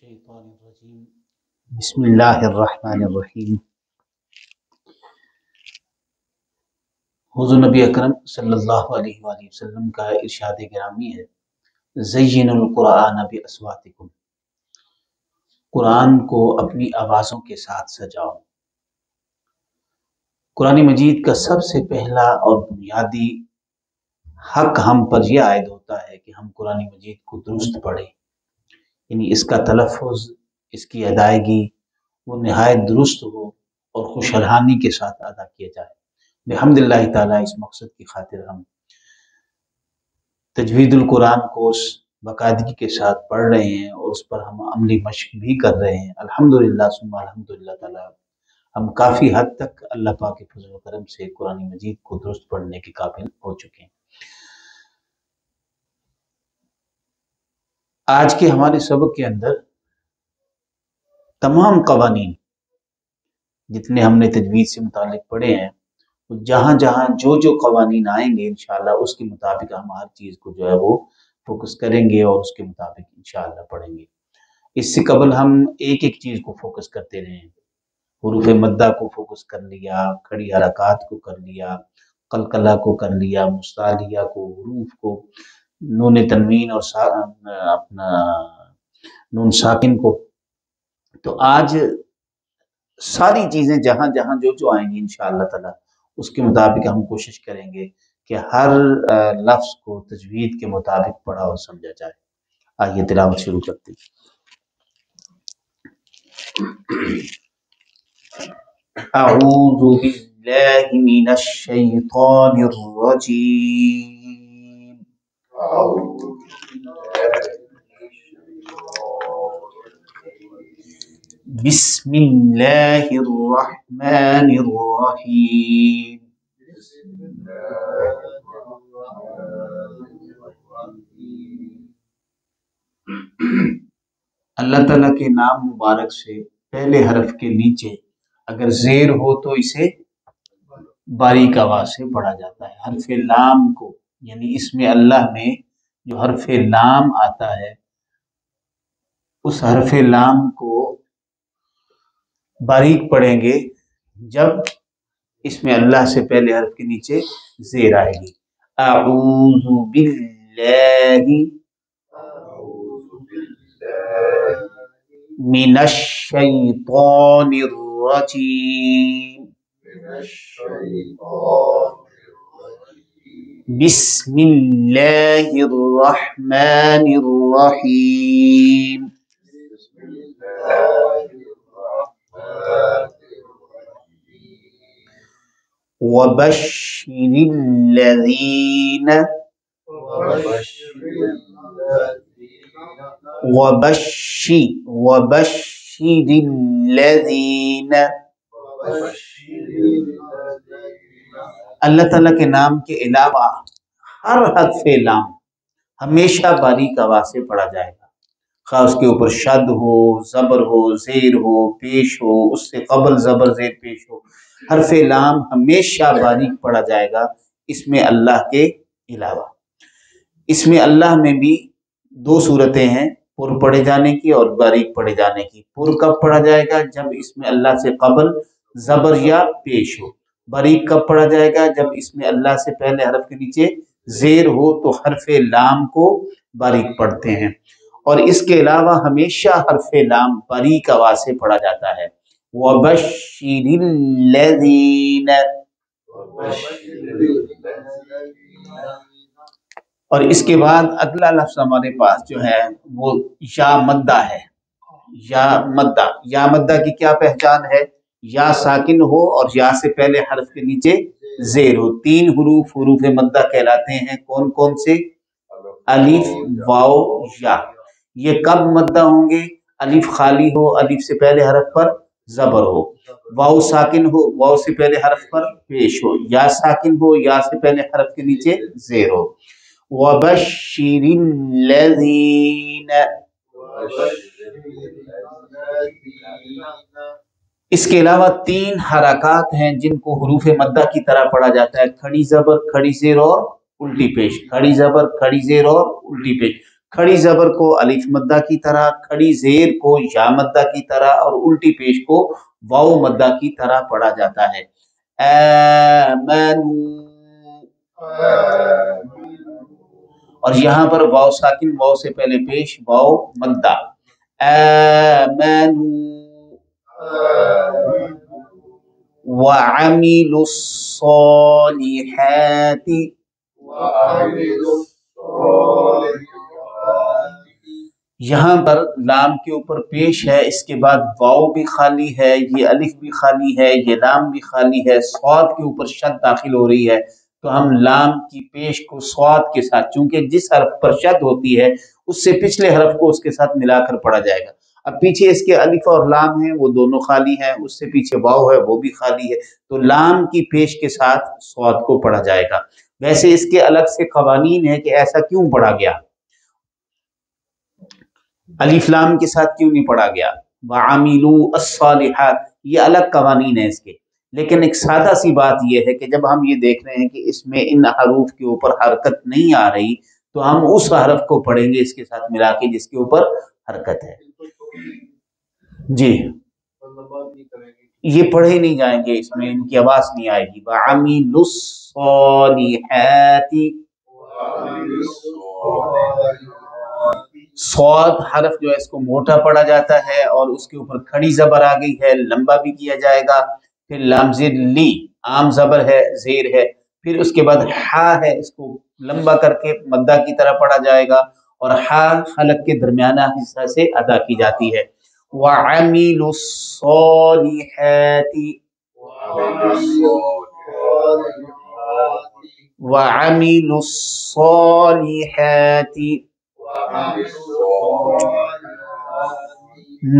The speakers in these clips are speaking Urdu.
الشیطان الرجیم بسم اللہ الرحمن الرحیم۔ حضور نبی اکرم صلی اللہ علیہ وآلہ وسلم کا ارشاد گرامی ہے، زینوا القرآن باصواتکم، قرآن کو اپنی آوازوں کے ساتھ سجاؤ۔ قرآن مجید کا سب سے پہلا اور بنیادی حق ہم پر یہ عائد ہوتا ہے کہ ہم قرآن مجید کو درست پڑھیں، یعنی اس کا تلفظ، اس کی ادائیگی وہ نہایت درست ہو اور خوشحالی کے ساتھ ادا کیا جائے۔ الحمدللہ تعالیٰ اس مقصد کی خاطر ہم تجوید القرآن کورس باقاعدگی کے ساتھ پڑھ رہے ہیں اور اس پر ہم عملی مشق بھی کر رہے ہیں۔ الحمدللہ ثم الحمدللہ تعالیٰ ہم کافی حد تک اللہ پاک کے فضل و کرم سے قرآن مجید کو درست پڑھنے کے قابل ہو چکے ہیں۔ آج کے ہمارے سبق کے اندر تمام قوانین جتنے ہم نے تجوید سے متعلق پڑھے ہیں، جہاں جہاں جو قوانین آئیں گے انشاءاللہ اس کے مطابق ہم ہر چیز کو جو ہے وہ فوکس کریں گے اور اس کے مطابق انشاءاللہ پڑھیں گے۔ اس سے قبل ہم ایک ایک چیز کو فوکس کرتے رہے ہیں، حروف مدہ کو فوکس کر لیا، کھڑی حرکات کو کر لیا، قلقلہ کو کر لیا، مستعلیہ کو، حروف کو، نون تنوین اور اپنا نون ساکن کو۔ تو آج ساری چیزیں جہاں جہاں جو آئیں گی انشاءاللہ تعالی اس کے مطابق ہم کوشش کریں گے کہ ہر لفظ کو تجوید کے مطابق پڑھا اور سمجھا جائے۔ آئیے تلاوت شروع کرتے ہیں۔ اعوذ باللہ من الشیطان الرجیم، بسم اللہ الرحمن الرحیم۔ اللہ تعالیٰ کے نام مبارک سے پہلے حرف کے نیچے اگر زیر ہو تو اسے باریک آواز سے پڑھا جاتا ہے۔ حرف لام کو، یعنی اسم اللہ میں جو حرف لام آتا ہے اس حرف لام کو باریک پڑھیں گے جب اس میں اللہ سے پہلے حرف کے نیچے زیر آئے گی۔ اعوذ باللہ من الشیطان الرجیم، بسم اللہ الرحمن الرحیم، وبشر الذین اللہ تعالیٰ کے نام کے علاوہ ہر حرف لام ہمیشہ باریک آواز سے پڑھا جائے گا، خواہ اس کے اوپر شد ہو، زبر ہو، زیر ہو، پیش ہو، اس سے قبل زبر زیر پیش ہو، حرف لام ہمیشہ باریک پڑھا جائے گا اس میں اللہ کے علاوہ۔ اس میں اللہ میں بھی دو صورتیں ہیں، پر پڑھے جانے کی اور باریک پڑھے جانے کی۔ پر کب پڑھا جائے گا؟ جب اس میں اللہ سے قبل زبر یا پیش ہو۔ باریک کب پڑھا جائے گا؟ جب اس میں اللہ سے پہلے حرف کے نیچے زیر ہو تو حرف لام کو باریک پڑھتے ہیں، اور اس کے علاوہ ہمیشہ حرف لام باریک آواز سے پڑھا جاتا ہے۔ وَبَشِّرِ الَّذِينَ، اور اس کے بعد اگلا لفظ ہمارے پاس جو ہے وہ یا مدہ ہے۔ یا مدہ، یا مدہ کی کیا پہچان ہے؟ یا ساکن ہو اور یا سے پہلے حرف کے نیچے زیر ہو۔ تین حروف حروف مدہ کہلاتے ہیں، کون کون سے؟ الف، واو، یا۔ یہ کب مدہ ہوں گے؟ الف خالی ہو، الف سے پہلے حرف پر زبر ہو، واو ساکن ہو، واو سے پہلے حرف پر پیش ہو، یا ساکن ہو، یا سے پہلے حرف کے نیچے زیر ہو۔ وَبَشِّرِ الَّذِينَ، اس کے علاوہ تین حرکات ہیں جن کو حروف مدہ کی طرح پڑھا جاتا ہے، کھڑی زبر، کھڑی زیر اور الٹی پیش، کھڑی زبر، کھڑی زیر اور الٹی پیش۔ کھڑی زبر کو الف مدہ کی طرح، کھڑی زیر کو یا مدہ کی طرح، اور الٹی پیش کو واو مدہ کی طرح پڑھا جاتا ہے۔ آمنو، اور یہاں پر واو ساکن، واو سے پہلے پیش واو مدہ، آمنو وعملوا الصالحات، یہاں پر لام کے اوپر پیش ہے، اس کے بعد واو بھی خالی ہے، یہ الف بھی خالی ہے، یہ لام بھی خالی ہے، صاد کے اوپر شد داخل ہو رہی ہے، تو ہم لام کی پیش کو صاد کے ساتھ، چونکہ جس حرف پر شد ہوتی ہے اس سے پچھلے حرف کو اس کے ساتھ ملا کر پڑھا جائے گا۔ اب پیچھے اس کے الف اور لام ہیں، وہ دونوں خالی ہیں، اس سے پیچھے واو ہے، وہ بھی خالی ہے، تو لام کی پیش کے ساتھ صاد کو پڑھا جائے گا۔ ویسے اس کے الگ سے قوانین ہیں کہ ایسا کیوں پڑھا گیا، الف لام کے ساتھ کیوں نہیں پڑھا گیا، وعملوا الصالحات، یہ الگ قوانین ہیں اس کے، لیکن ایک سادہ سی بات یہ ہے کہ جب ہم یہ دیکھ رہے ہیں کہ اس میں ان حروف کے اوپر حرکت نہیں آ رہی، تو ہم اس حرف کو پڑھیں گے اس کے ساتھ ملا کے جس کے اوپر حرکت ہے۔ جی یہ پڑھے نہیں جائیں گے، اس میں ان کی آواز نہیں آئے گی۔ وعملوا الصالحات، صاد حرف جو ہے اس کو موٹا پڑھا جاتا ہے، اور اس کے اوپر کھڑی زبر آ گئی ہے، لمبا بھی کیا جائے گا۔ پھر لام زیر لی، عام زبر ہے، زیر ہے، پھر اس کے بعد ہا ہے، اس کو لمبا کر کے مدہ کی طرح پڑھا جائے گا، اور ہا حلق کے درمیانہ حصہ سے ادا کی جاتی ہے۔ وَعَمِلُوا الصَّالِحَاتِ، وَعَمِلُوا الصَّالِحَاتِ،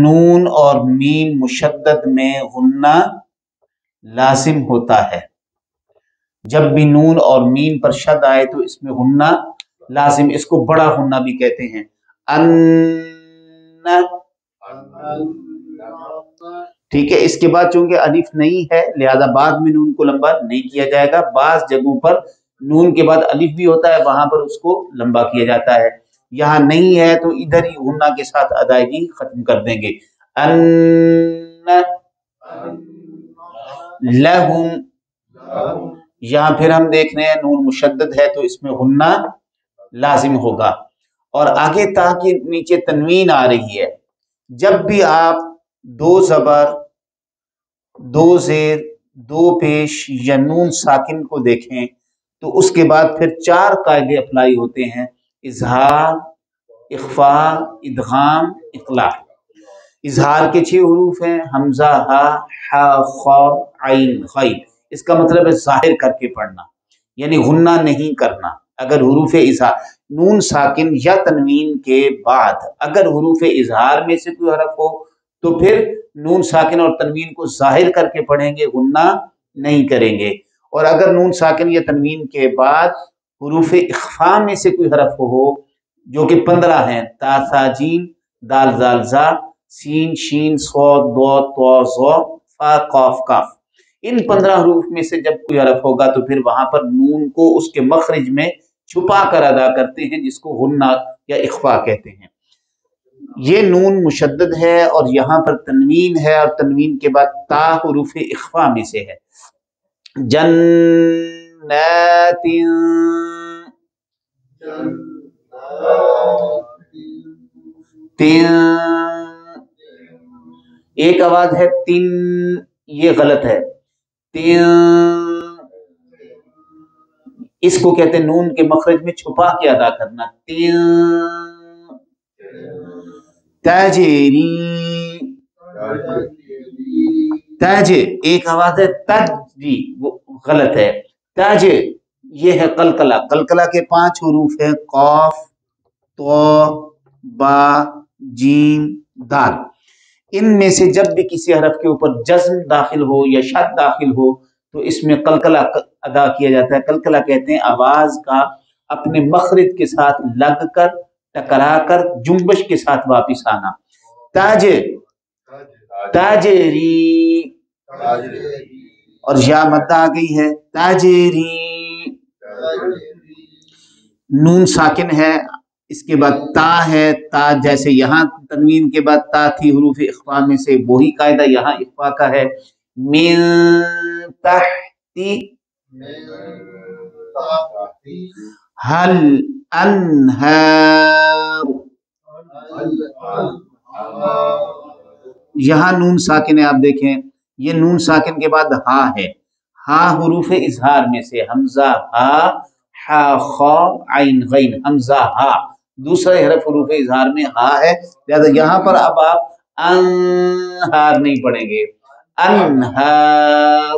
نون اور میم مشدد میں غنہ لازم ہوتا ہے، جب بھی نون اور میم پر شد آئے تو اس میں غنہ لازم، اس کو بڑا غنہ بھی کہتے ہیں۔ ان، ٹھیک ہے، اس کے بعد چونکہ الف نہیں ہے لہذا بعد میں نون کو لمبا نہیں کیا جائے گا، بعض جگہوں پر نون کے بعد الف بھی ہوتا ہے، وہاں پر اس کو لمبا کیا جاتا ہے، یہاں نہیں ہے تو ادھر ہی غنہ کے ساتھ ادائیگی ختم کر دیں گے۔ ان لہم، یہاں پھر ہم دیکھ رہے ہیں نون مشدد ہے تو اس میں غنہ لازم ہوگا، اور آگے تا کے نیچے تنوین آ رہی ہے، جب بھی آپ دو زبر، دو زیر، دو پیش یا نون ساکن کو دیکھیں تو اس کے بعد پھر چار قاعدے اپلائی ہوتے ہیں: اظہار، اخفاء، ادغام، اقلاع۔ اظہار کے 6 حروف ہیں: حمزہ، ہا، حا، خا، عین، غین، اس کا مطلب ہے ظاہر کر کے پڑھنا، یعنی غنہ نہیں کرنا۔ اگر حروف اظہار نون ساکن یا تنوین کے بعد اگر حروف اظہار میں سے کوئی حرف ہو تو پھر نون ساکن اور تنوین کو ظاہر کر کے پڑھیں گے، غنہ نہیں کریں گے، اور اگر نون ساکن یا تنوین کے بعد حروف اخفاء میں سے کوئی حرف ہو، جو کہ 15 ہیں: تا، ثا، جیم، دال، زال، زا، سین، شین، صاد، ضاد، طا، ظا، فا، قاف، کاف، ان 15 حروف میں سے جب کوئی حرف ہوگا تو پھر وہاں پر نون کو اس کے مخرج میں چھپا کر ادا کرتے ہیں، جس کو غنہ یا اخفاء کہتے ہیں۔ یہ نون مشدد ہے اور یہاں پر تنوین ہے، اور تنوین کے بعد تا حروف اخفاء میں سے ہے۔ جنات، ایک آواز ہے تین، یہ غلط ہے، اس کو کہتے ہیں نون کے مخرج میں چھپا کے ادا کرنا۔ تاجری، تاج، ایک آواز ہے تجری، وہ غلط ہے، تاج یہ ہے قلقلہ، قلقلہ کے 5 حروف ہیں: قاف، طا، با، جیم، دال، ان میں سے جب بھی کسی حرف کے اوپر جزم داخل ہو یا شد داخل ہو تو اس میں قلقلہ ادا کیا جاتا ہے۔ قلقلہ کہتے ہیں آواز کا اپنے مخرج کے ساتھ لگ کر، ٹکرا کر، جنبش کے ساتھ واپس آنا۔ تاج، تاجری، اور یا مدہ آ گئی ہے، تاجری، نون ساکن ہے، اس کے بعد تا ہے، تا جیسے یہاں تنوین کے بعد تا تھی حروف اخفا میں سے، وہی قاعدہ یہاں اخفا کا ہے. من تحتی حل انہار، یہاں نون ساکن ہے، آپ دیکھیں یہ نون ساکن کے بعد ہا ہے، ہا حروف اظہار میں سے، حمزہ ہا، ہا خا عین غین، حمزہ ہا دوسرے حرف حروف اظہار میں ہا ہے، لہذا یہاں پر اب آپ انہار نہیں پڑھیں گے، انہار.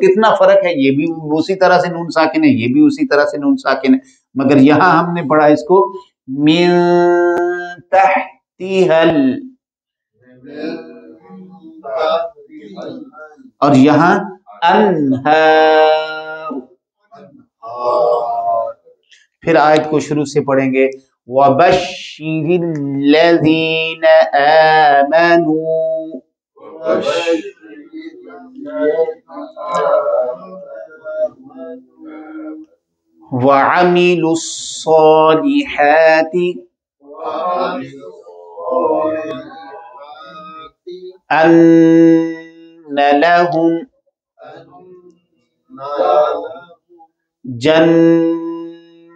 کتنا فرق ہے، یہ بھی اسی طرح سے نون ساکن ہے، یہ بھی اسی طرح سے نون ساکن ہے، مگر یہاں ہم نے پڑھا اس کو من تحتها اور یہاں انہار. پھر آیت کو شروع سے پڑھیں گے وَبَشِّرِ الَّذِينَ آمَنُوا وَعَمِلُوا الصَّالِحَاتِ أَنَّ لَهُمْ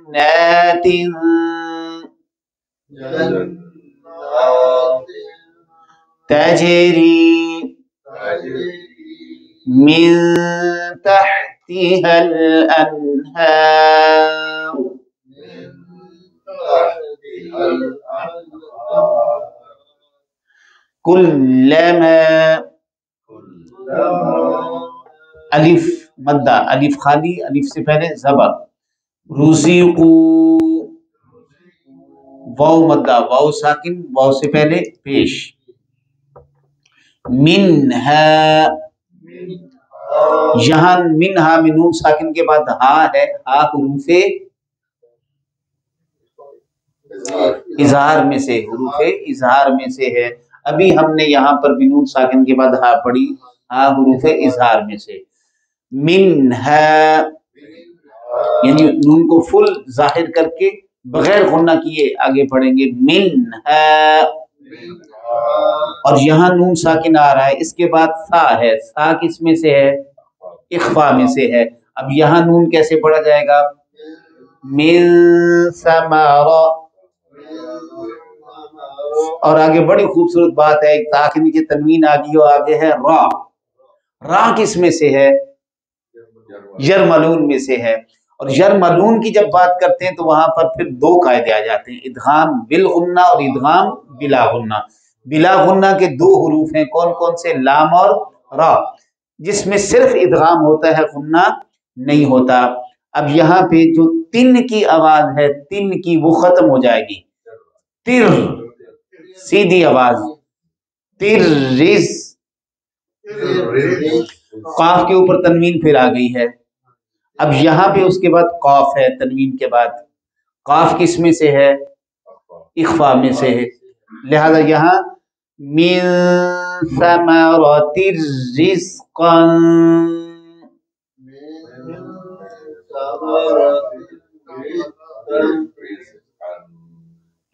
جنات تجري من تحتها الأنهار كلما الف مدہ، الف خالی، الف سے پہلے زبر، رزقو واو مدہ، واو ساکن، واو سے پہلے پیش، منہا یہاں منہا میں نون ساکن کے بعد ہا ہے، ہا حروف اظہار میں سے، حروف اظہار میں سے ہے. ابھی ہم نے یہاں پر بھی نون ساکن کے بعد ہا پڑھی، ہا حروف اظہار میں سے. منہا یعنی نون کو فل ظاہر کر کے بغیر غنہ کیے آگے پڑھیں گے منہا، اور یہاں نون ساکن آ رہا ہے، اس کے بعد سا ہے، سا کس میں سے ہے؟ اخفا میں سے ہے. اب یہاں نون کیسے پڑھا جائے گا؟ من ثمرہ، اور آگے بڑی خوبصورت بات ہے، ایک تا کے نیچے تنوین آ گئی اور آگے ہے را. را کس میں سے ہے؟ یرملون میں سے ہے. اور یرملون کی جب بات کرتے ہیں تو وہاں پر پھر دو قاعدے آ جاتے ہیں، ادغام بالغنہ اور ادغام بلا غنہ. بلا غنہ کے دو حروف ہیں، کون کون سے؟ لام اور را، جس میں صرف ادغام ہوتا ہے، غنہ نہیں ہوتا. اب یہاں پہ جو تن کی آواز ہے، تن کی وہ ختم ہو جائے گی، تر سیدھی آواز، تر رز، قاف کے اوپر تنوین پھر آ گئی ہے. اب یہاں پہ اس کے بعد قاف ہے، تنوین کے بعد قاف کس میں سے ہے؟ اخفا میں سے ہے، لہذا یہاں من ثمرات رزقا،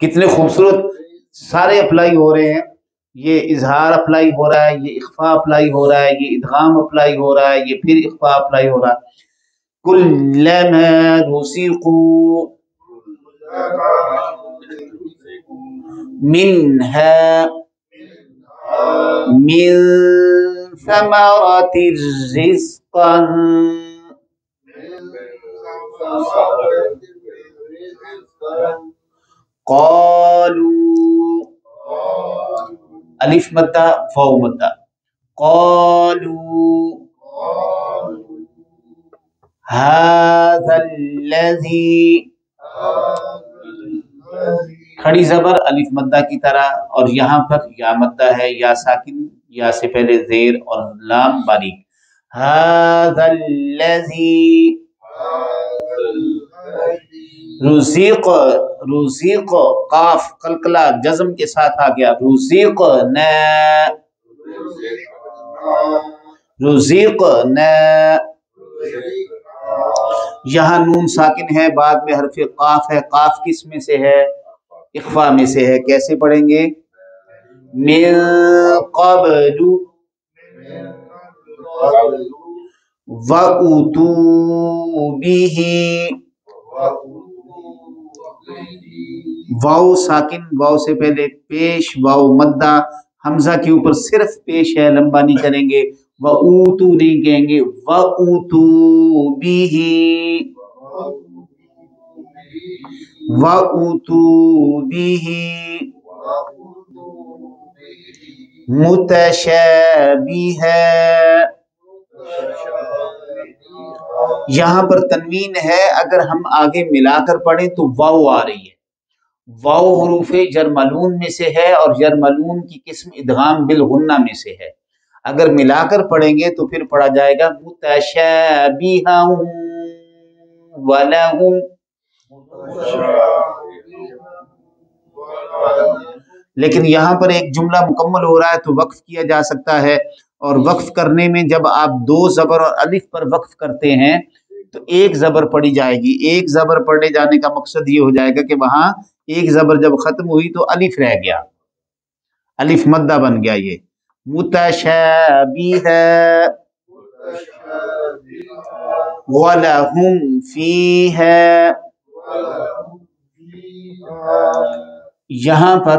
کتنے خوبصورت سارے اپلائی ہو رہے ہیں، یہ اظہار اپلائی ہو رہا ہے، یہ اخفا اپلائی ہو رہا ہے، یہ ادغام اپلائی ہو رہا ہے، یہ پھر اخفا اپلائی ہو رہا ہے. کلما رزقوا منها من ثمرات رزقا قالوا الف مدہ واو مدہ، قالوا هذا الذي، کھڑی زبر الف مدہ کی طرح، اور یہاں پر یا مدہ ہے، یا ساکن، یا سے پہلے زیر اور لام باریک. هذا الذي رزق، رزق قاف قلقلہ جزم کے ساتھ آ گیا، رزقنا، رزقنا. یہاں نون ساکن ہے، بعد میں حرف قاف ہے، قاف کس میں سے ہے؟ اخفا میں سے ہے، کیسے پڑھیں گے؟ من قبل وَأُتُوا بِهِ، واو ساکن، واو سے پہلے پیش، واو مدہ، حمزہ کے اوپر صرف پیش ہے، لمبا نہیں کریں گے، وَأُوتُوا نہیں کہیں گے، وَأُتُوا بِهِ، وَأُتُوا بِهِ متشابہ، یہاں پر تنوین ہے، اگر ہم آگے ملا کر پڑھیں تو واو آ رہی ہے، واو حروف جرملون میں سے ہے اور جرملون کی قسم ادغام بالغنہ میں سے ہے، اگر ملا کر پڑھیں گے تو پھر پڑھا جائے گا متشابہا ولہم، لیکن یہاں پر ایک جملہ مکمل ہو رہا ہے تو وقف کیا جا سکتا ہے، اور وقف کرنے میں جب آپ دو زبر اور الف پر وقف کرتے ہیں تو ایک زبر پڑھی جائے گی، ایک زبر پڑھنے جانے کا مقصد یہ ہو جائے گا کہ وہاں ایک زبر جب ختم ہوئی تو الف رہ گیا، الف مدہ بن گیا، یہ متشابہ وَلَهُمْ فِيهَا، یہاں پر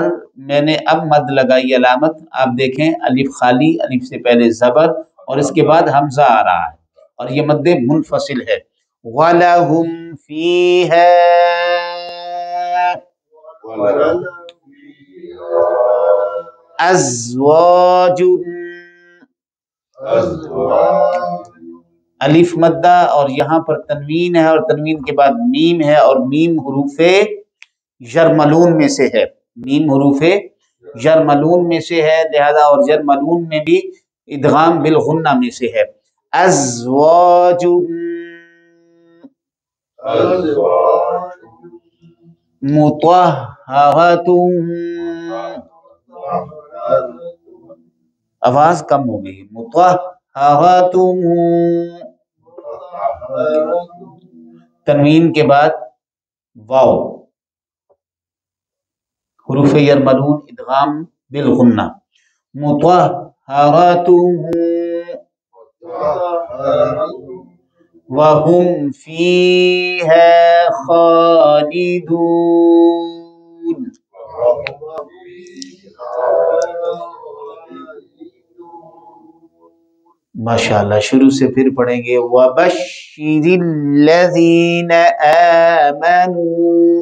میں نے اب مد لگائی علامت، آپ دیکھیں الف خالی، الف سے پہلے زبر اور اس کے بعد حمزہ آ رہا ہے اور یہ مد منفصل ہے، وَلَهُمْ فِيهَا أَزْوَاجٌ، الف مدہ اور یہاں پر تنوین ہے اور تنوین کے بعد میم ہے، اور میم حروف جرملون میں سے ہے، میم حروف جرملون میں سے ہے، لہذا اور جرملون میں بھی ادغام بالغنہ میں سے ہے، ازواج مطہرۃ، آواز کم ہو گئی، مطہرۃ، تنوین کے بعد واو، حروف یرملون ادغام بالغنہ، مطہرۃ وَهُمْ فِيهَا خَالِدُونَ، ماشاءاللہ، شروع سے پھر پڑھیں گے، وَبَشِّرِ الَّذِينَ آمَنُوا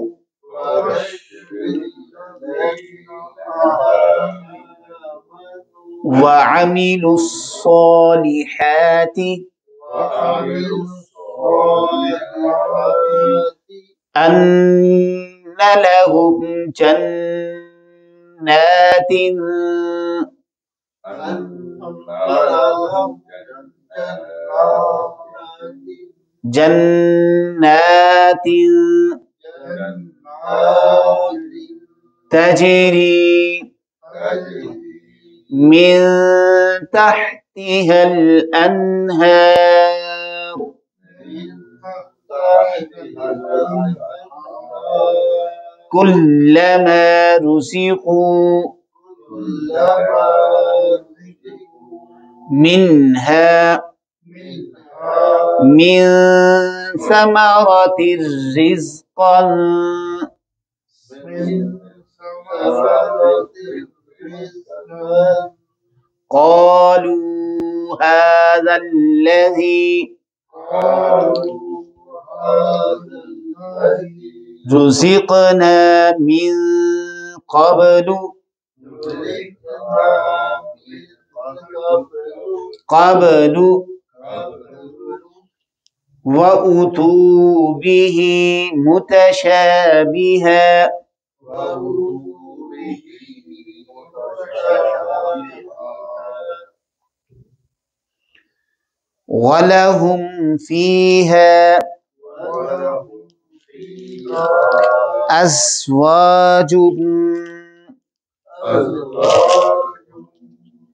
وَعَمِلُوا الصَّالِحَاتِ أَنَّ لَهُمْ جَنَّاتٍ تجری من تحتها الأنهار كلما رزقوا منها من ثمرة رزقا قالوا هذا الذي رزقنا من قبل وَأُتُوا بِهِ مُتَشَابِهًا وَلَهُمْ فِيهَا أَزْوَاجٌ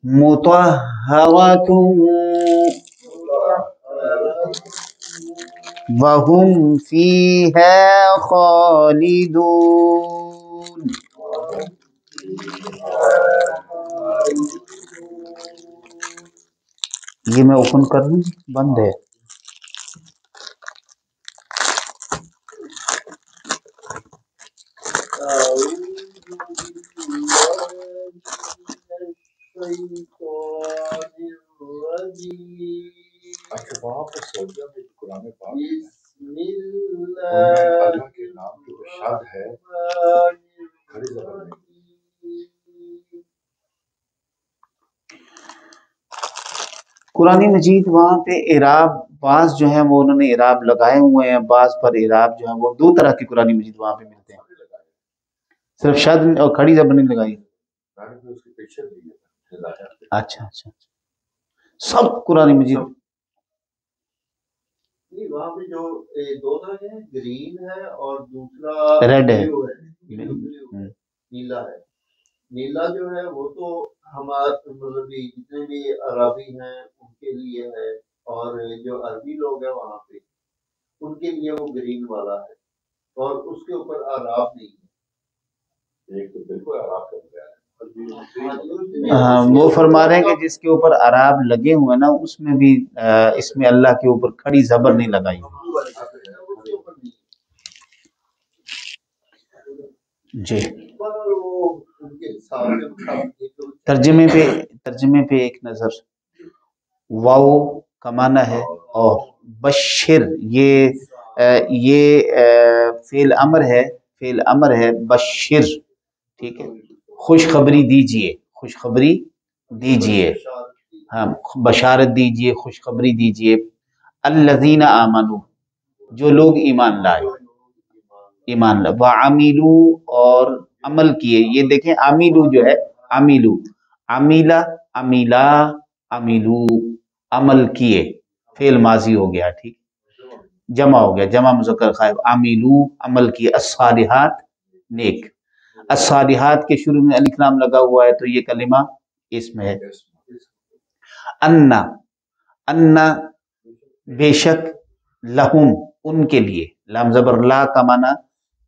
مُطَهَّرَةٌ، وَهُمْ فِيهَا خَالِدُونَ. یہ میں اوپن کر لوں، بند ہے. اللہ کے نام کے ارشاد ہے کھڑی زبان میں. قرآن مجید وہاں پہ اعراب بعض جو ہیں وہ انہوں نے اعراب لگائے ہوئے ہیں، بعض پر اعراب جو ہیں وہ دو طرح کی قرآن مجید وہاں پہ ملتے ہیں، صرف شد اور کھڑی زبر نہیں لگائی. اچھا اچھا سب قرآن مجید وہاں پہ جو دونوں ہیں گرین ہے اور دوسرا ریڈ ہے، نیلا ہے. نیلا جو ہے وہ تو ہمارے مطلب جتنے بھی عربی ہیں ان کے لیے ہے، اور جو عربی لوگ ہیں وہاں پہ ان کے لیے وہ گرین والا ہے، اور اس کے اوپر اعراب نہیں ہے. ایک تو بالکل اعراب کر گیا ہے. وہ فرما رہے ہیں کہ جس کے اوپر اعراب لگے ہوئے نا اس میں بھی اس میں اللہ کے اوپر کھڑی زبر نہیں لگائی. جی ترجمے پہ ایک نظر. واو کا معنی ہے اور بشر، یہ فعل امر ہے، فعل امر ہے بشر، ٹھیک ہے، خوشخبری دیجئے، خوشخبری دیجئے، ہاں بشارت دیجئے، خوشخبری دیجئے. الذین آمنوا، جو لوگ ایمان لائے، ایمان لائے. وعملوا، اور عمل کیے. یہ دیکھیں عملوا جو ہے، عملوا، عملہ، عملا، عملوا، عمل کیے، فعل ماضی ہو گیا، ٹھیک، جمع ہو گیا، جمع مذکر غائب. عملوا، عمل کیے. الصالحات، نیک. الصالحات کے شروع میں الف لام لگا ہوا ہے تو یہ کلمہ اس میں ہے. ان بے شک، لہم ان کے لیے. لام زبر لا کا معنی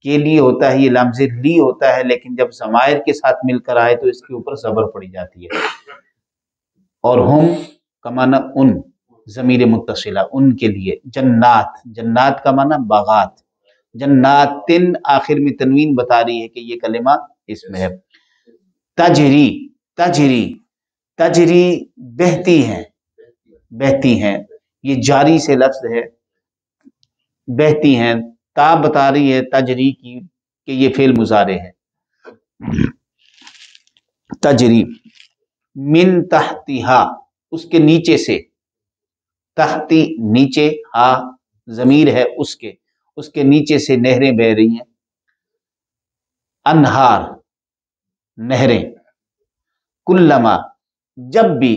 کے لیے ہوتا ہے، یہ لام زیر لی ہوتا ہے، لیکن جب ضمائر کے ساتھ مل کر آئے تو اس کے اوپر زبر پڑی جاتی ہے. اور ہم کا معنی ان، ضمیر متصلہ، ان کے لیے. جنات، جنات کا معنی باغات. جناتن آخر میں تنوین بتا رہی ہے کہ یہ کلمہ اس میں ہے. تجری، تجری، تجری بہتی ہیں، بہتی ہیں، یہ جاری سے لفظ ہے، بہتی ہیں. تا بتا رہی ہے تجری کی کہ یہ فعل مضارع ہے. تجری من تحتہا، اس کے نیچے سے. تحتی نیچے، ہا ضمیر ہے اس کے نیچے سے نہریں بہ رہی ہیں. انہار، نہریں. کلما، جب بھی.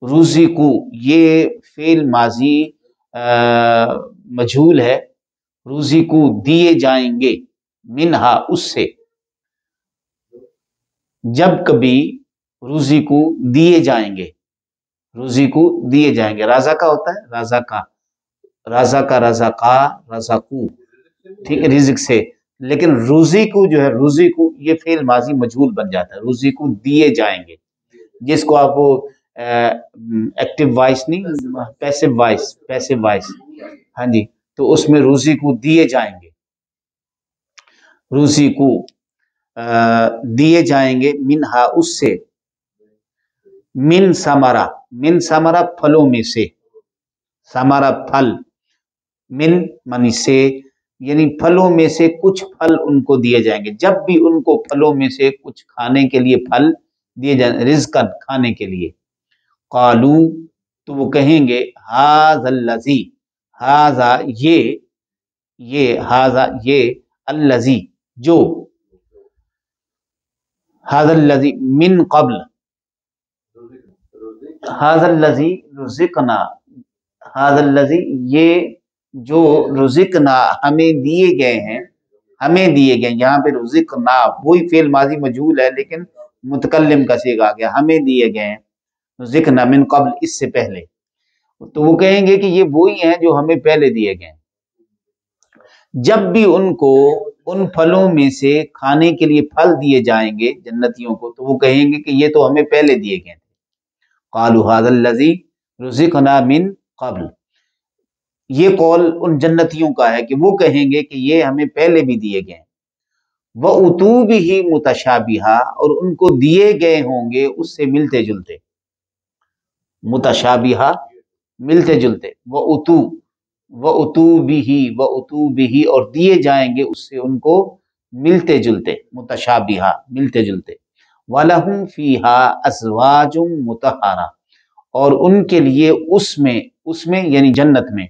رزقو، یہ فعل ماضی مجھول ہے. رزقو دیے جائیں گے، منہا اس سے. جب کبھی رزقو دیے جائیں گے، رزقو دیے جائیں گے. رازا کا ہوتا ہے، رازا کا، رازا کا، رازا کا، رازقو، ٹھیک ہے، رزق سے. لیکن رزقو جو ہے، رزقو یہ فعل ماضی مجھول بن جاتا ہے. رزقو دیے جائیں گے، جس کو آپ وہ ایکٹیو وائس نہیں، پیسو وائس، پیسو وائس، ہاں جی، تو اس میں رزقو دیے جائیں گے. رزقو دیے جائیں گے، منہا اس سے. من ثمرہ، من ثمرہ پھلوں میں سے. ثمرہ پھل، من منی سے، یعنی پھلوں میں سے کچھ پھل ان کو دیے جائیں گے. جب بھی ان کو پھلوں میں سے کچھ کھانے کے لیے پھل دیے جائیں، رزقن کھانے کے لیے. قالو، تو وہ کہیں گے ھذا الذی، ھذا یہ ھذا یہ، الذی جو، ھذا الذی من قبل، ھذا الذی رزقنا، ھذا الذی یہ جو رزقنا ہمیں دیے گئے ہیں، ہمیں دیے گئے. یہاں پہ رزقنا وہی فعل ماضی مجھول ہے لیکن متکلم کا صیغہ آ گیا، ہمیں دیے گئے ہیں. رزقنا من قبل، اس سے پہلے. تو وہ کہیں گے کہ یہ وہی ہیں جو ہمیں پہلے دیے گئے ہیں۔ جب بھی ان کو ان پھلوں میں سے کھانے کے لیے پھل دیے جائیں گے جنتیوں کو، تو وہ کہیں گے کہ یہ تو ہمیں پہلے دیے گئے تھے۔ قالوا هذا الذی رزقنا من قبل، یہ قول ان جنتیوں کا ہے کہ وہ کہیں گے کہ یہ ہمیں پہلے بھی دیے گئے ہیں۔ وَأُتُوا بِهِ مُتَشَابِهًا، اور ان کو دیے گئے ہوں گے اس سے ملتے جلتے، متشابہہ ملتے جلتے، وَأُتُوا بِهِ اور دیے جائیں گے اس سے ان کو ملتے جلتے، متشابہہ ملتے جلتے۔ وَلَهُمْ فِيهَا أَزْوَاجٌ مُطَهَّرَةٌ، اور ان کے لیے اس میں یعنی جنت میں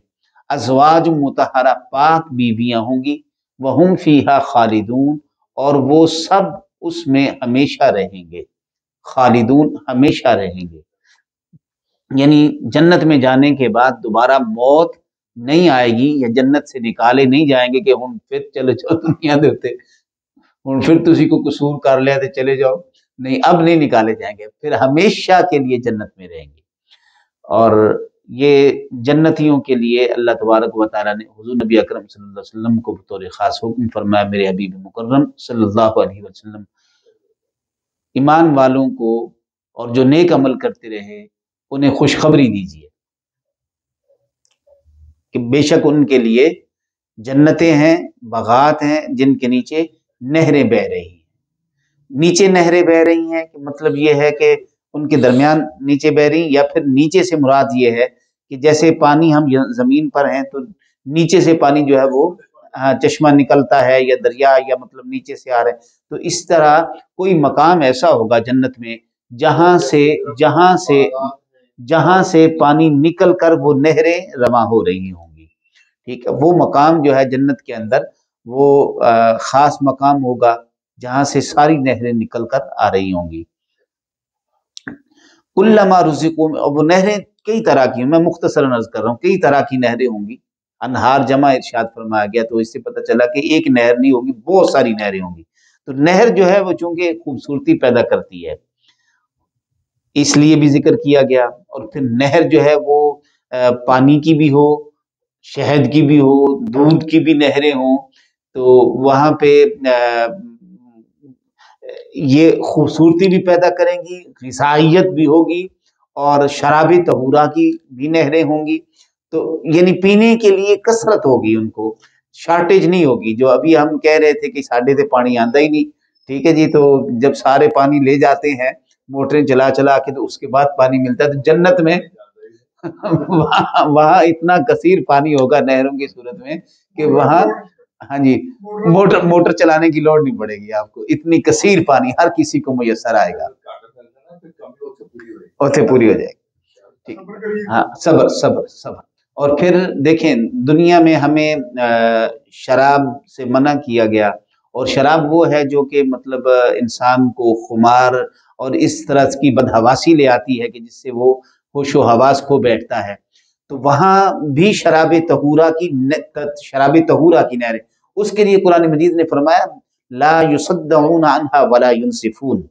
ازواج مطہرہ پاک بیویاں ہوں گی، وَهُمْ فِيهَا خالدون، اور وہ سب اس میں ہمیشہ رہیں گے، خالدون ہمیشہ رہیں گے، یعنی جنت میں جانے کے بعد دوبارہ موت نہیں آئے گی، یا جنت سے نکالے نہیں جائیں گے کہ ہم پھر چلو جاؤ دنیا دے ہوتے ہوں پھر تسی کو قصور کر لیا تو چلے جاؤ، نہیں، اب نہیں نکالے جائیں گے، پھر ہمیشہ کے لیے جنت میں رہیں گے۔ اور یہ جنتیوں کے لیے اللہ تبارک و تعالیٰ نے حضور نبی اکرم صلی اللہ علیہ وسلم کو بطور خاص حکم فرمایا، میرے حبیب مکرم صلی اللہ علیہ وسلم ایمان والوں کو اور جو نیک عمل کرتے رہے انہیں خوشخبری دیجیے کہ بے شک ان کے لیے جنتیں ہیں، باغات ہیں جن کے نیچے نہریں بہہ رہی ہیں۔ نیچے نہریں بہہ رہی ہیں کہ مطلب یہ ہے کہ ان کے درمیان نیچے بہہ رہی ہیں، یا پھر نیچے سے مراد یہ ہے کہ جیسے پانی ہم زمین پر ہیں تو نیچے سے پانی جو ہے وہ چشمہ نکلتا ہے یا دریا، یا مطلب نیچے سے آ رہے ہیں، تو اس طرح کوئی مقام ایسا ہوگا جنت میں جہاں سے پانی نکل کر وہ نہریں رواں ہو رہی ہوں گی، ٹھیک ہے۔ وہ مقام جو ہے جنت کے اندر وہ خاص مقام ہوگا جہاں سے ساری نہریں نکل کر آ رہی ہوں گی۔ کلما رزقوا، وہ نہریں کئی طرح کی، میں مختصراً عرض کر رہا ہوں، کئی طرح کی نہریں ہوں گی، انہار جمع ارشاد فرمایا گیا، تو اس سے پتہ چلا کہ ایک نہر نہیں ہوگی، بہت ساری نہریں ہوں گی۔ تو نہر جو ہے وہ چونکہ خوبصورتی پیدا کرتی ہے اس لیے بھی ذکر کیا گیا، اور پھر نہر جو ہے وہ پانی کی بھی ہو، شہد کی بھی ہو، دودھ کی بھی نہریں ہوں، تو وہاں پہ یہ خوبصورتی بھی پیدا کریں گی، غذائیت بھی ہوگی، اور شراب طہورہ کی بھی نہریں ہوں گی، تو یعنی پینے کے لیے کثرت ہوگی، ان کو شارٹیج نہیں ہوگی۔ جو ابھی ہم کہہ رہے تھے کہ ساڈے تے پانی آندا ہی نہیں، ٹھیک ہے جی، تو جب سارے پانی لے جاتے ہیں موٹریں چلا چلا کے تو اس کے بعد پانی ملتا ہے، تو جنت میں وہاں اتنا کثیر پانی ہوگا نہروں کی صورت میں کہ وہاں ہاں جی موٹر چلانے کی لوڑ نہیں پڑے گی آپ کو، اتنی کثیر پانی ہر کسی کو میسر آئے گا، اوتھے پوری ہو جائے گی، ٹھیک۔ ہاں، صبر۔ اور پھر دیکھیں دنیا میں ہمیں شراب سے منع کیا گیا، اور شراب وہ ہے جو کہ مطلب انسان کو خمار اور اس طرح کی بدحواسی لے آتی ہے کہ جس سے وہ ہوش و حواس کھو بیٹھتا ہے، تو وہاں بھی شراب طہورہ کی نہریں، اس کے لیے قرآن مجید نے فرمایا لا یصدعون عنہا ولا ینصفون،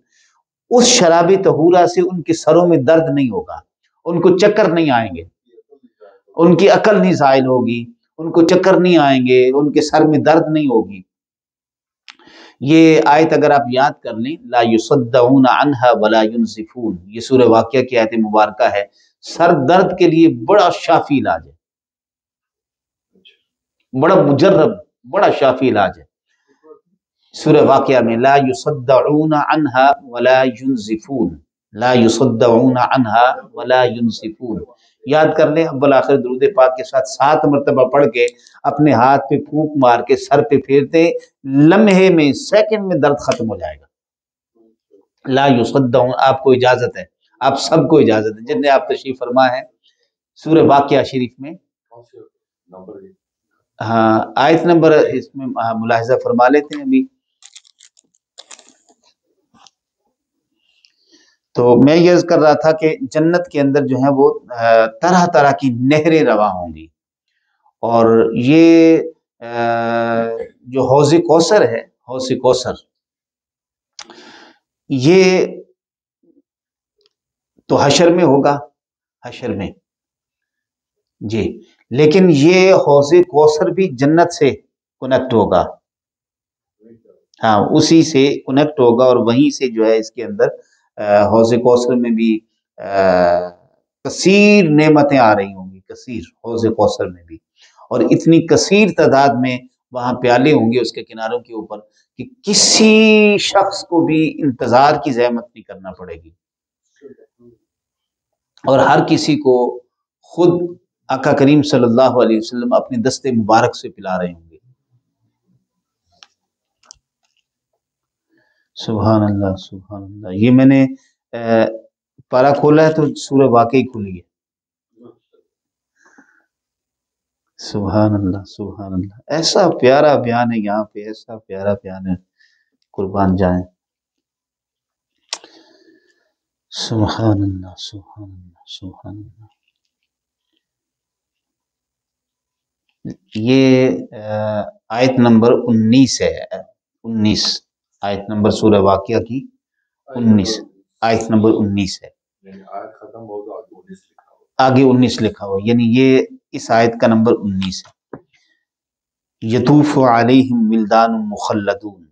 اس شراب طہورہ سے ان کے سروں میں درد نہیں ہوگا، ان کو چکر نہیں آئیں گے، ان کی عقل نہیں زائل ہوگی، ان کو چکر نہیں آئیں گے، ان کے سر میں درد نہیں ہوگی۔ یہ آیت اگر آپ یاد کر لیں، لا یصدعون عنہا ولا ینصفون، یہ سورہ واقعہ کی آیت مبارکہ ہے، سر درد کے لیے بڑا شافی علاج ہے، بڑا مجرب، بڑا شافی علاج ہے۔ سورہ واقعہ میں لا یصدعون عنہا ولا ینصفون، لا یصدعون عنہا ولا ینصفون، یاد کر لیں، اول آخر درود پاک کے ساتھ 7 مرتبہ پڑھ کے اپنے ہاتھ پہ پھونک مار کے سر پہ پھیرتے، لمحے میں سیکنڈ میں درد ختم ہو جائے گا۔ لا یصدعون، آپ کو اجازت ہے، آپ سب کو اجازت ہے، جتنے آپ تشریف فرما ہے سورہ واقعہ شریف میں، ہاں آیت نمبر اس میں ملاحظہ فرما لیتے ہیں ابھی۔ تو میں یہ عرض کر رہا تھا کہ جنت کے اندر جو ہے وہ طرح طرح کی نہریں رواں ہوں گی، اور یہ جو حوض کوثر ہے، حوض کوثر، یہ تو حشر میں ہوگا، حشر میں جی، لیکن یہ حوض کوثر بھی جنت سے کنیکٹ ہوگا، ہاں اسی سے کنیکٹ ہوگا، اور وہیں سے جو ہے اس کے اندر حوض کوثر میں بھی کثیر نعمتیں آ رہی ہوں گی، کثیر حوض کوثر میں بھی، اور اتنی کثیر تعداد میں وہاں پیالے ہوں گے اس کے کناروں کے اوپر کہ کسی شخص کو بھی انتظار کی زحمت نہیں کرنا پڑے گی، اور ہر کسی کو خود آقا کریم صلی اللہ علیہ وسلم اپنے دست مبارک سے پلا رہے ہوں گے۔ سبحان اللہ سبحان اللہ، یہ میں نے پارا کھولا ہے تو سورہ واقعی کھلی ہے۔ سبحان اللہ سبحان اللہ، ایسا پیارا بیان ہے یہاں پہ، ایسا پیارا بیان ہے، قربان جائیں۔ سبحان اللہ سبحان اللہ سبحان اللہ۔ یہ آیت نمبر 19 ہے، 19 آیت نمبر سورہ واقعہ کی 19، آیت نمبر 19 ہے، آگے 19 لکھا ہوا، یعنی یہ اس آیت کا نمبر 19 ہے۔ یطوف علیہم ولدان مخلدون،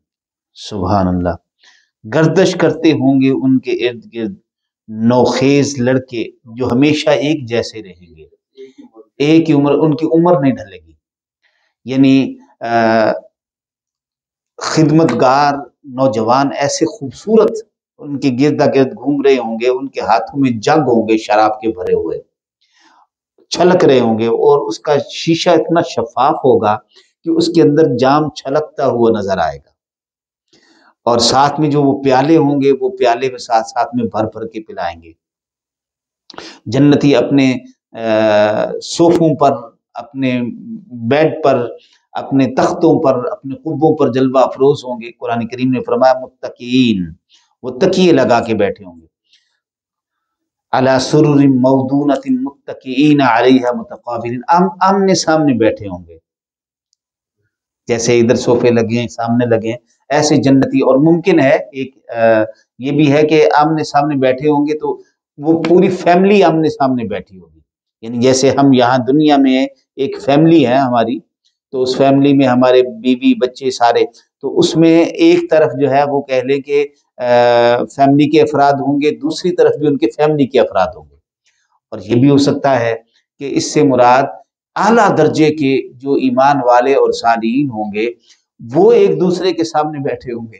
سبحان اللہ، گردش کرتے ہوں گے ان کے ارد گرد نوخیز لڑکے جو ہمیشہ ایک جیسے رہیں گے، ایک ہی عمر، ان کی عمر نہیں ڈھلے گی، یعنی خدمت گار نوجوان ایسے خوبصورت ان کے گرد گرد گھوم رہے ہوں گے، ان کے ہاتھوں میں جگ ہوں گے شراب کے بھرے ہوئے، چھلک رہے ہوں گے، اور اس کا شیشہ اتنا شفاف ہوگا کہ اس کے اندر جام چھلکتا ہوا نظر آئے گا، اور ساتھ میں جو وہ پیالے ہوں گے وہ پیالے میں ساتھ ساتھ میں بھر بھر کے پلائیں گے۔ جنتی اپنے صوفوں پر، اپنے بیڈ پر، اپنے تختوں پر، اپنے قبوں پر جلوہ افروز ہوں گے۔ قرآن کریم نے فرمایا متقین، وہ تکیے لگا کے بیٹھے ہوں گے، علی سرر موضونۃ متکئین علیہا متقابلین، آمنے سامنے بیٹھے ہوں گے، جیسے ادھر صوفے لگے ہیں سامنے لگے ہیں، ایسے جنتی، اور ممکن ہے ایک یہ بھی ہے کہ آمنے سامنے بیٹھے ہوں گے تو وہ پوری فیملی آمنے سامنے بیٹھی ہوگی، یعنی جیسے ہم یہاں دنیا میں ایک فیملی ہے ہماری، تو اس فیملی میں ہمارے بیوی بچے سارے، تو اس میں ایک طرف جو ہے وہ کہہ لیں کہ فیملی کے افراد ہوں گے، دوسری طرف بھی ان کے فیملی کے افراد ہوں گے، اور یہ بھی ہو سکتا ہے کہ اس سے مراد اعلیٰ درجے کے جو ایمان والے اور صالحین ہوں گے وہ ایک دوسرے کے سامنے بیٹھے ہوں گے،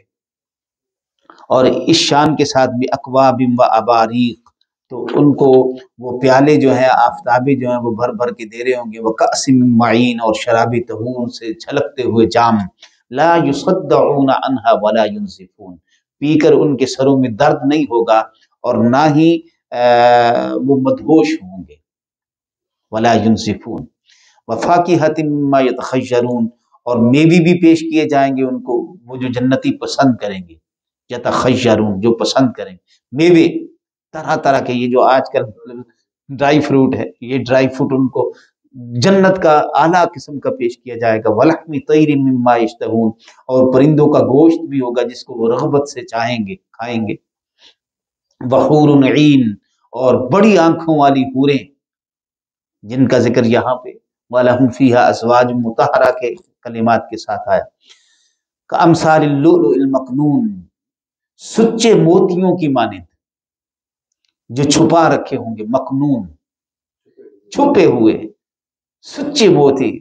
اور اس شان کے ساتھ بھی اکواب و اباریق، تو ان کو وہ پیالے جو ہیں آفتابی جو ہیں وہ بھر بھر کے دے رہے ہوں گے، وہ کأس من معین، اور شرابی طہور سے چھلکتے ہوئے جام، لا یصدعون عنہا ولا ینزفون، پی کر ان کے سروں میں درد نہیں ہوگا اور نہ ہی وہ مدہوش ہوں گے، ولا ینزفون، وفاکہۃ مما یتخیرون، اور میوے بھی پیش کیے جائیں گے ان کو، وہ جو جنتی پسند کریں گے، یتخیرون جو پسند کریں، میوے طرح طرح کے، یہ جو آج کل ڈرائی فروٹ ہے، یہ ڈرائی فروٹ ان کو جنت کا اعلیٰ قسم کا پیش کیا جائے گا، وَلَحْمِ طَيْرٍ مِّمَّا يَشْتَهُونَ، اور پرندوں کا گوشت بھی ہوگا جس کو وہ رغبت سے چاہیں گے کھائیں گے، وَحُورٌ عِین، اور بڑی آنکھوں والی حوریں جن کا ذکر یہاں پہ وَلَهُمْ فِيهَا أَزْوَاجٌ مُطَهَّرَةٌ کے کلمات کے ساتھ آیا، کَأَمْثَالِ اللُّؤْلُؤِ الْمَكْنُونِ، سچے موتیوں کی مانند جو چھپا رکھے ہوں گے، مکنون چھپے ہوئے، سچے موتی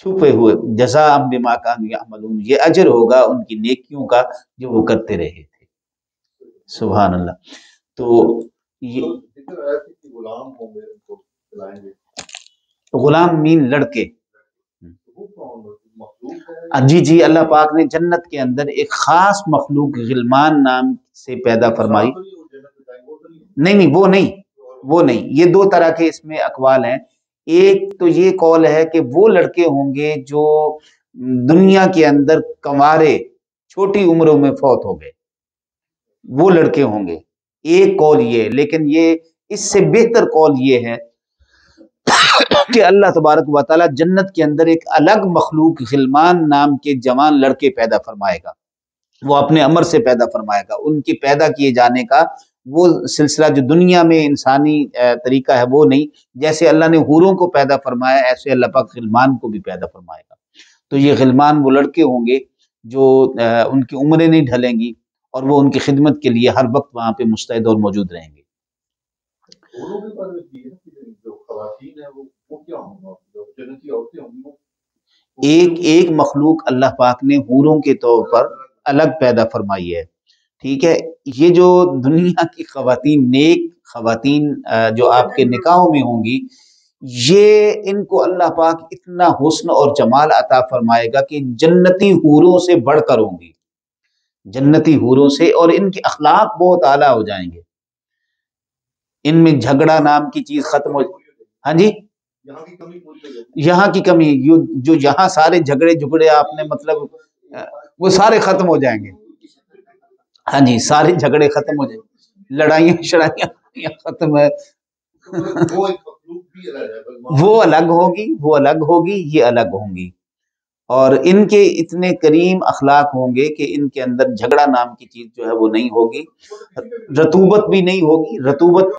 چھپے ہوئے، جزاء بما كانوا يعملون، یہ اجر ہوگا ان کی نیکیوں کا جو وہ کرتے رہے تھے۔ سبحان اللہ۔ تو یہ غلام ہوں گے ان کو کھلائیں گے، غلام مین لڑکے، جی جی، اللہ پاک نے جنت کے اندر ایک خاص مخلوق غلمان نام سے پیدا فرمائی، نہیں وہ نہیں، یہ دو طرح کے اس میں اقوال ہیں، ایک تو یہ قول ہے کہ وہ لڑکے ہوں گے جو دنیا کے اندر کنوارے چھوٹی عمروں میں فوت ہو گئے، وہ لڑکے ہوں گے، ایک قول یہ، لیکن یہ اس سے بہتر قول یہ ہے کہ اللہ تبارک و تعالی جنت کے اندر ایک الگ مخلوق غلمان نام کے جوان لڑکے پیدا فرمائے گا، وہ اپنے امر سے پیدا فرمائے گا، ان کے پیدا کیے جانے کا وہ سلسلہ جو دنیا میں انسانی طریقہ ہے وہ نہیں. جیسے اللہ نے حوروں کو پیدا فرمایا ایسے اللہ پاک غلمان کو بھی پیدا فرمائے گا. تو یہ غلمان وہ لڑکے ہوں گے جو ان کی عمریں نہیں ڈھلیں گی اور وہ ان کی خدمت کے لیے ہر وقت وہاں پہ مستعد اور موجود رہیں گے. ایک مخلوق اللہ پاک نے حوروں کے طور پر الگ پیدا فرمائی ہے. ٹھیک ہے. یہ جو دنیا کی خواتین، نیک خواتین جو آپ کے نکاحوں میں ہوں گی، یہ ان کو اللہ پاک اتنا حسن اور جمال عطا فرمائے گا کہ جنتی حوروں سے بڑھ کر ہوں گی، جنتی حوروں سے، اور ان کے اخلاق بہت اعلیٰ ہو جائیں گے. ان میں جھگڑا نام کی چیز ختم ہو. ہاں جی، یہاں کی کمی، جو یہاں سارے جھگڑے آپ نے مطلب وہ سارے ختم ہو جائیں گے. ہاں جی، سارے جھگڑے ختم ہو جائیں گے، لڑائیاں شڑائیاں ختم ہے. وہ الگ ہوگی، یہ الگ ہوں گی. اور ان کے اتنے کریم اخلاق ہوں گے کہ ان کے اندر جھگڑا نام کی چیز جو ہے وہ نہیں ہوگی، رطوبت بھی نہیں ہوگی. رطوبت